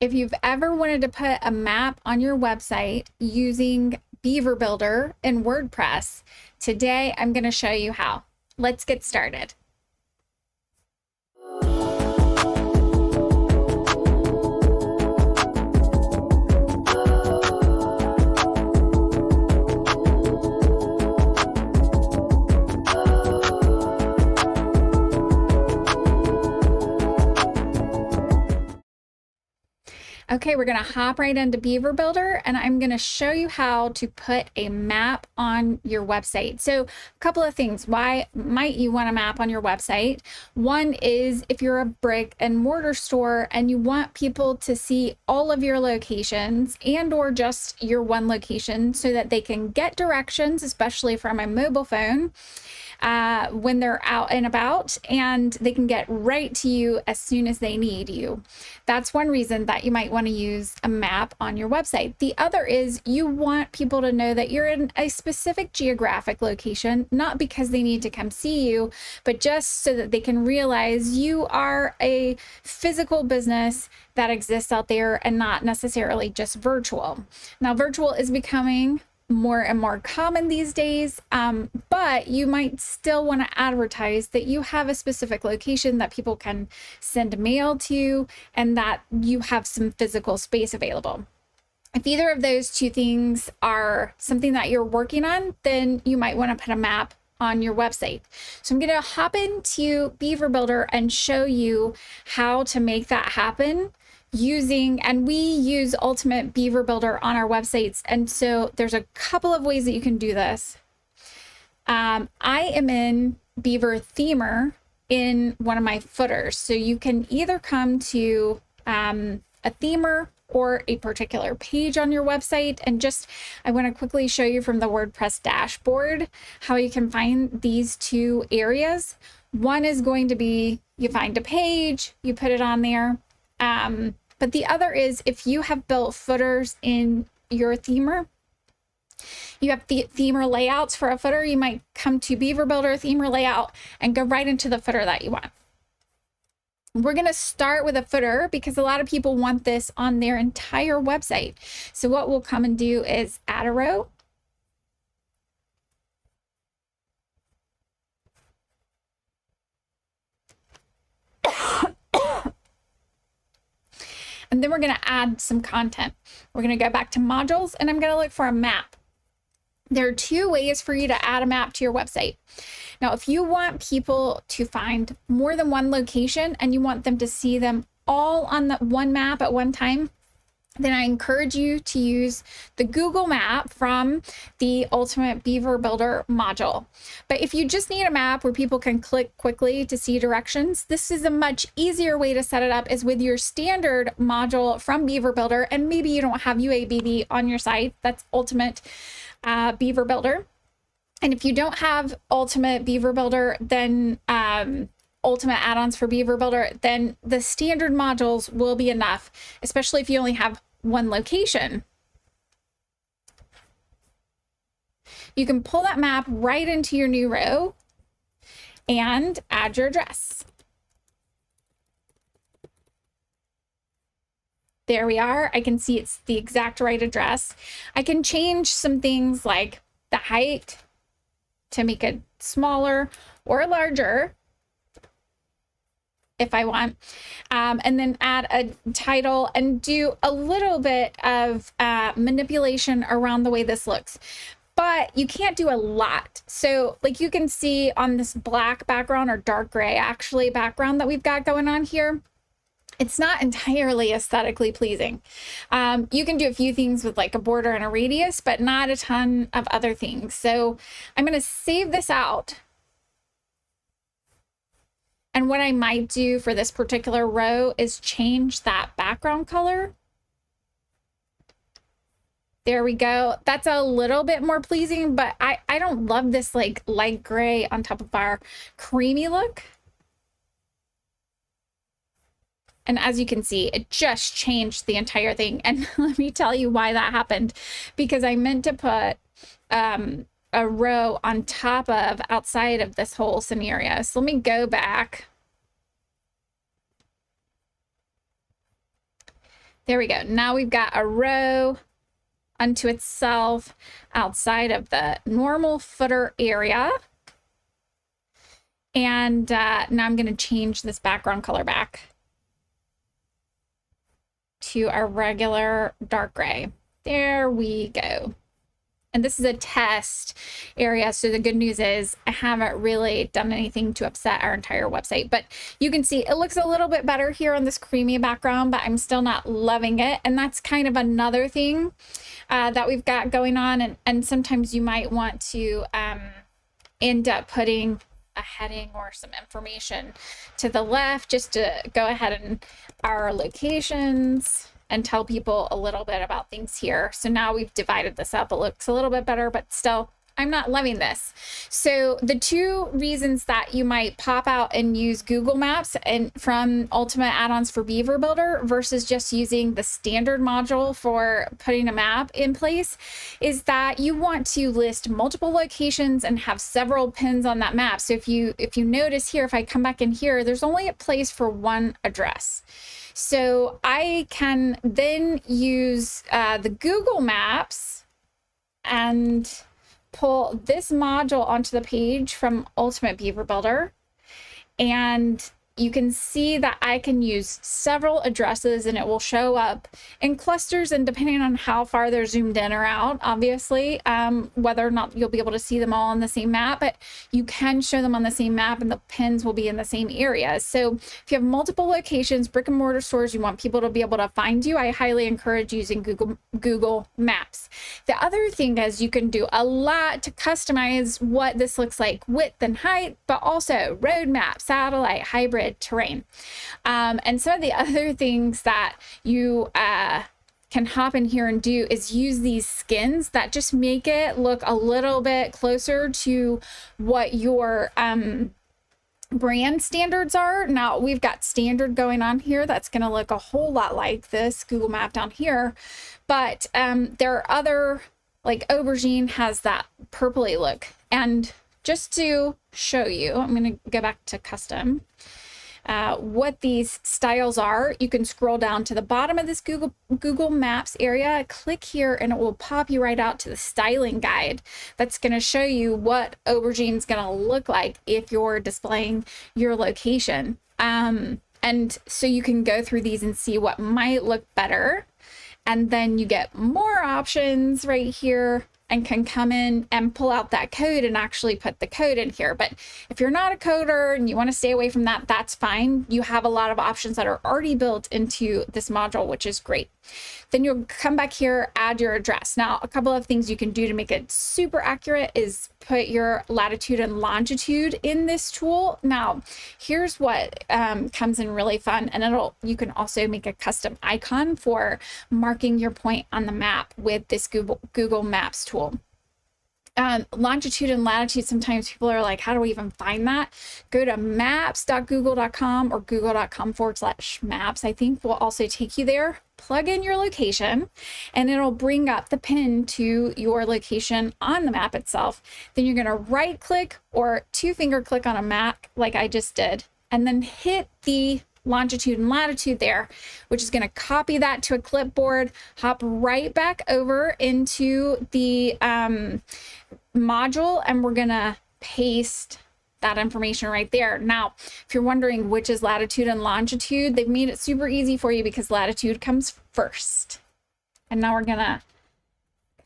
If you've ever wanted to put a map on your website using Beaver Builder in WordPress, today I'm going to show you how. Let's get started. Okay, we're going to hop right into Beaver Builder, and I'm going to show you how to put a map on your website. So a couple of things. Why might you want a map on your website? One is if you're a brick and mortar store and you want people to see all of your locations and or just your one location so that they can get directions, especially from a mobile phone, when they're out and about, and they can get right to you as soon as they need you. That's one reason that you might want to use a map on your website. The other is you want people to know that you're in a specific geographic location, not because they need to come see you, but just so that they can realize you are a physical business that exists out there and not necessarily just virtual. Now, virtual is becoming more and more common these days, but you might still want to advertise that you have a specific location that people can send mail to and that you have some physical space available. If either of those two things are something that you're working on, then you might want to put a map on your website. So I'm going to hop into Beaver Builder and show you how to make that happen and we use Ultimate Beaver Builder on our websites. And so there's a couple of ways that you can do this. I am in Beaver Themer in one of my footers. So you can either come to a themer or a particular page on your website. And I want to quickly show you from the WordPress dashboard how you can find these two areas. One is going to be you find a page, you put it on there. But the other is if you have built footers in your themer, you have the themer layouts for a footer, you might come to Beaver Builder themer layout and go right into the footer that you want. We're going to start with a footer because a lot of people want this on their entire website. So what we'll come and do is add a row. And then we're going to add some content. We're going to go back to modules and I'm going to look for a map. There are two ways for you to add a map to your website. Now, if you want people to find more than one location and you want them to see them all on the one map at one time, then I encourage you to use the Google map from the Ultimate Beaver Builder module. But if you just need a map where people can click quickly to see directions, this is a much easier way to set it up is with your standard module from Beaver Builder. And maybe you don't have UABB on your site. That's Ultimate Beaver Builder. And if you don't have Ultimate Beaver Builder, then Ultimate add-ons for Beaver Builder, then the standard modules will be enough, especially if you only have one location. You can pull that map right into your new row and add your address. There we are. I can see it's the exact right address. I can change some things like the height to make it smaller or larger if I want, and then add a title and do a little bit of manipulation around the way this looks. But you can't do a lot. So like you can see on this black background or dark gray actually background that we've got going on here, it's not entirely aesthetically pleasing. You can do a few things with like a border and a radius, but not a ton of other things. So I'm going to save this out. And what I might do for this particular row is change that background color. There we go. That's a little bit more pleasing, but I don't love this like light gray on top of our creamy look. And as you can see, it just changed the entire thing. And let me tell you why that happened, because I meant to put a row on top of outside of this whole scenario. So let me go back There we go. Now we've got a row unto itself outside of the normal footer area. And now I'm going to change this background color back to our regular dark gray. There we go. And this is a test area, so the good news is I haven't really done anything to upset our entire website. But you can see it looks a little bit better here on this creamy background, but I'm still not loving it. And that's kind of another thing that we've got going on. And sometimes you might want to end up putting a heading or some information to the left just to go ahead and our locations and tell people a little bit about things here. So now we've divided this up. It looks a little bit better, but still, I'm not loving this. So the two reasons that you might pop out and use Google Maps and from Ultimate Add-ons for Beaver Builder versus just using the standard module for putting a map in place is that you want to list multiple locations and have several pins on that map. So if you notice here, if I come back in here, there's only a place for one address. So I can then use the Google Maps and pull this module onto the page from Ultimate Beaver Builder. And you can see that I can use several addresses and it will show up in clusters, and depending on how far they're zoomed in or out, obviously, whether or not you'll be able to see them all on the same map, but you can show them on the same map and the pins will be in the same areas. So if you have multiple locations, brick and mortar stores, you want people to be able to find you, I highly encourage using Google Maps. The other thing is you can do a lot to customize what this looks like, width and height, but also road map, satellite, hybrid, terrain. And some of the other things that you can hop in here and do is use these skins that just make it look a little bit closer to what your brand standards are. Now we've got standard going on here that's going to look a whole lot like this Google map down here, but there are other, like Aubergine has that purpley look. And just to show you, I'm going to go back to custom. What these styles are, you can scroll down to the bottom of this Google Maps area, click here, and it will pop you right out to the styling guide that's going to show you what aubergine is going to look like if you're displaying your location. And so you can go through these and see what might look better. And then you get more options right here and can come in and pull out that code and actually put the code in here. But if you're not a coder and you want to stay away from that, that's fine. You have a lot of options that are already built into this module, which is great. Then you'll come back here, add your address. Now, a couple of things you can do to make it super accurate is put your latitude and longitude in this tool. Now, here's what comes in really fun, and you can also make a custom icon for marking your point on the map with this Google Maps tool. Longitude and latitude, sometimes people are like, how do we even find that? Go to maps.google.com or google.com/maps. I think will also take you there. Plug in your location and it'll bring up the pin to your location on the map itself. Then you're going to right click or two finger click on a map like I just did, and then hit the longitude and latitude there, which is going to copy that to a clipboard, hop right back over into the module, and we're going to paste that information right there. Now, if you're wondering which is latitude and longitude, they've made it super easy for you because latitude comes first. And now we're going to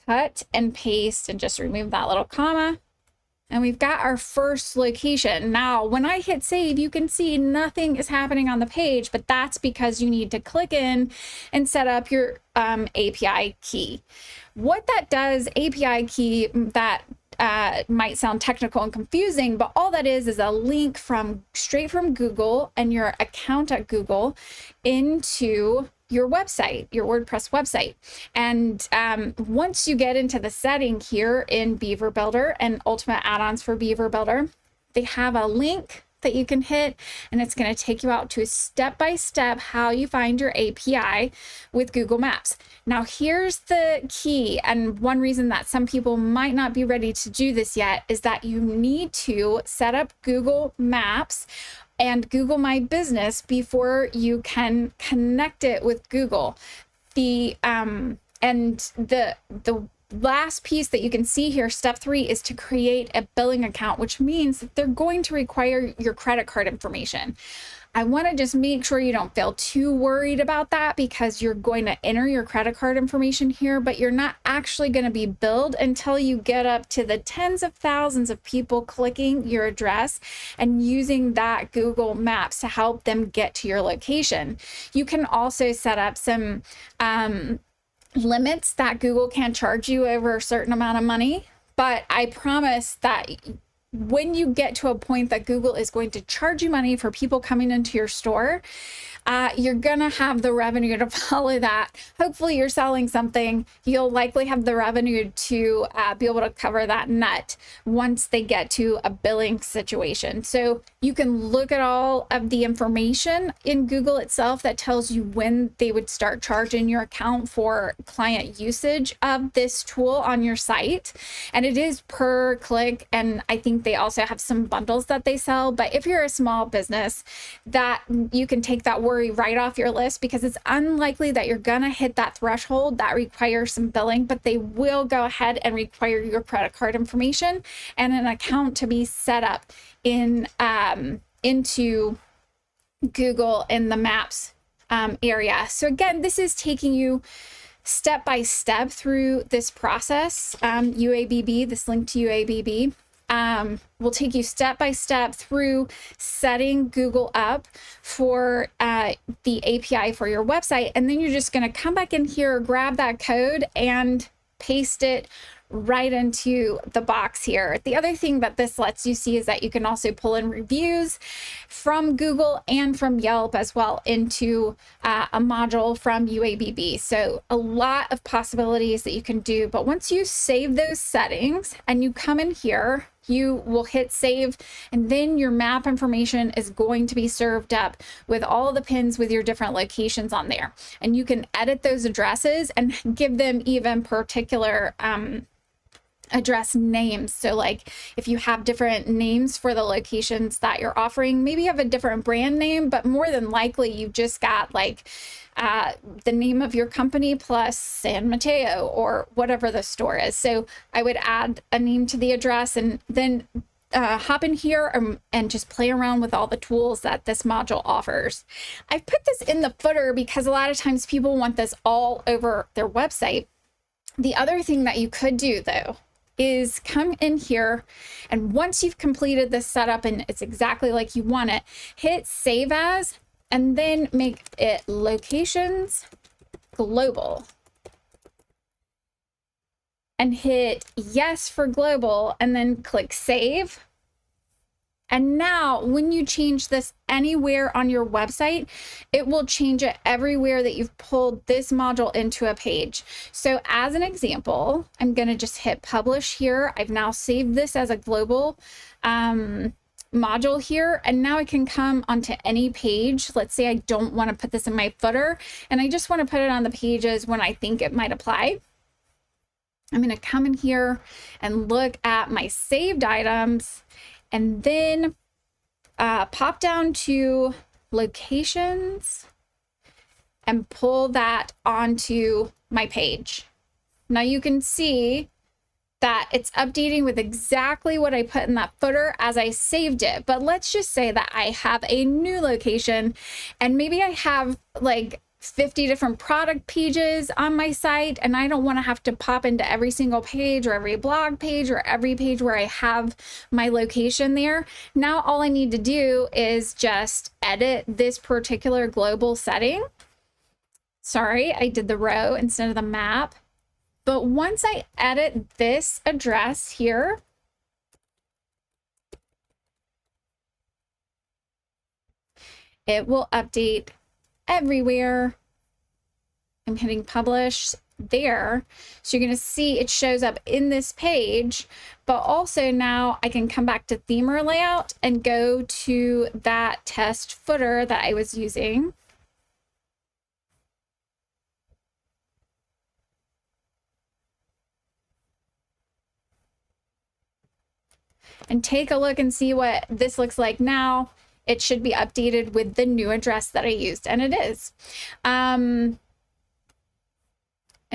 cut and paste and just remove that little comma. And we've got our first location. Now, when I hit save, you can see nothing is happening on the page, but that's because you need to click in and set up your API key. What that does, API key, that might sound technical and confusing, but all that is a link straight from Google and your account at Google into your website, your WordPress website. And once you get into the setting here in Beaver Builder and Ultimate Add-ons for Beaver Builder, they have a link that you can hit, and it's going to take you out to a step-by-step how you find your API with Google Maps. Now, here's the key, and one reason that some people might not be ready to do this yet is that you need to set up Google Maps and Google My Business before you can connect it with Google. the last piece that you can see here, step 3, is to create a billing account, which means that they're going to require your credit card information. I want to just make sure you don't feel too worried about that, because you're going to enter your credit card information here, but you're not actually going to be billed until you get up to the tens of thousands of people clicking your address and using that Google Maps to help them get to your location. You can also set up some limits that Google can charge you over a certain amount of money, but I promise that when you get to a point that Google is going to charge you money for people coming into your store, you're gonna have the revenue to follow that. Hopefully you're selling something. You'll likely have the revenue to be able to cover that nut once they get to a billing situation. So you can look at all of the information in Google itself that tells you when they would start charging your account for client usage of this tool on your site. And it is per click. And I think they also have some bundles that they sell. But if you're a small business, that you can take that worry right off your list, because it's unlikely that you're gonna hit that threshold that requires some billing, but they will go ahead and require your credit card information and an account to be set up in into Google in the Maps area. So again, this is taking you step by step through this process. UABB, this link to UABB will take you step by step through setting Google up for the API for your website. And then you're just going to come back in here, grab that code and paste it right into the box here. The other thing that this lets you see is that you can also pull in reviews from Google and from Yelp as well into a module from UABB. So a lot of possibilities that you can do. But once you save those settings and you come in here, you will hit save, and then your map information is going to be served up with all the pins with your different locations on there. And you can edit those addresses and give them even particular address names. So like if you have different names for the locations that you're offering, maybe you have a different brand name, but more than likely you've just got like the name of your company plus San Mateo or whatever the store is. So I would add a name to the address and then hop in here and just play around with all the tools that this module offers. I've put this in the footer because a lot of times people want this all over their website. The other thing that you could do though is come in here, and once you've completed this setup and it's exactly like you want it, hit save as, and then make it locations global and hit yes for global and then click save. And now when you change this anywhere on your website, it will change it everywhere that you've pulled this module into a page. So as an example, I'm going to just hit publish here. I've now saved this as a global module here. And now I can come onto any page. Let's say I don't want to put this in my footer and I just want to put it on the pages when I think it might apply. I'm going to come in here and look at my saved items, and then pop down to locations and pull that onto my page. Now you can see that it's updating with exactly what I put in that footer as I saved it. But let's just say that I have a new location and maybe I have like 50 different product pages on my site, and I don't want to have to pop into every single page or every blog page or every page where I have my location there. Now all I need to do is just edit this particular global setting. Sorry, I did the row instead of the map. But once I edit this address here, it will update everywhere. I'm hitting publish there. So you're going to see it shows up in this page, but also now I can come back to theme or layout and go to that test footer that I was using. And take a look and see what this looks like now. It should be updated with the new address that I used, and it is.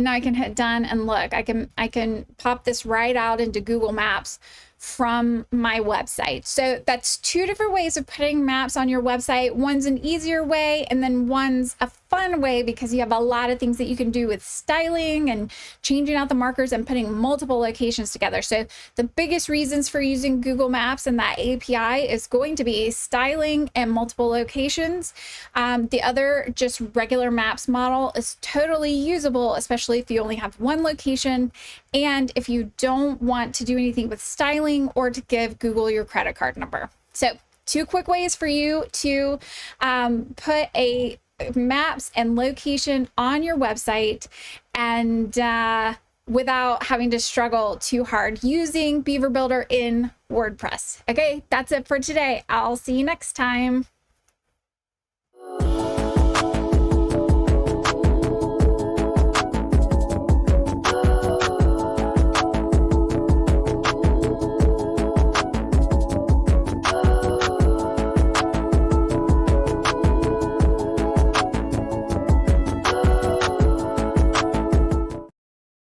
And now I can hit done, and look, I can pop this right out into Google Maps from my website. So that's two different ways of putting maps on your website. One's an easier way, and then one's a fun way because you have a lot of things that you can do with styling and changing out the markers and putting multiple locations together. So the biggest reasons for using Google Maps and that API is going to be styling and multiple locations. The other just regular maps model is totally usable, especially if you only have one location and if you don't want to do anything with styling or to give Google your credit card number. So two quick ways for you to put a maps and location on your website and without having to struggle too hard using Beaver Builder in WordPress. Okay, that's it for today. I'll see you next time.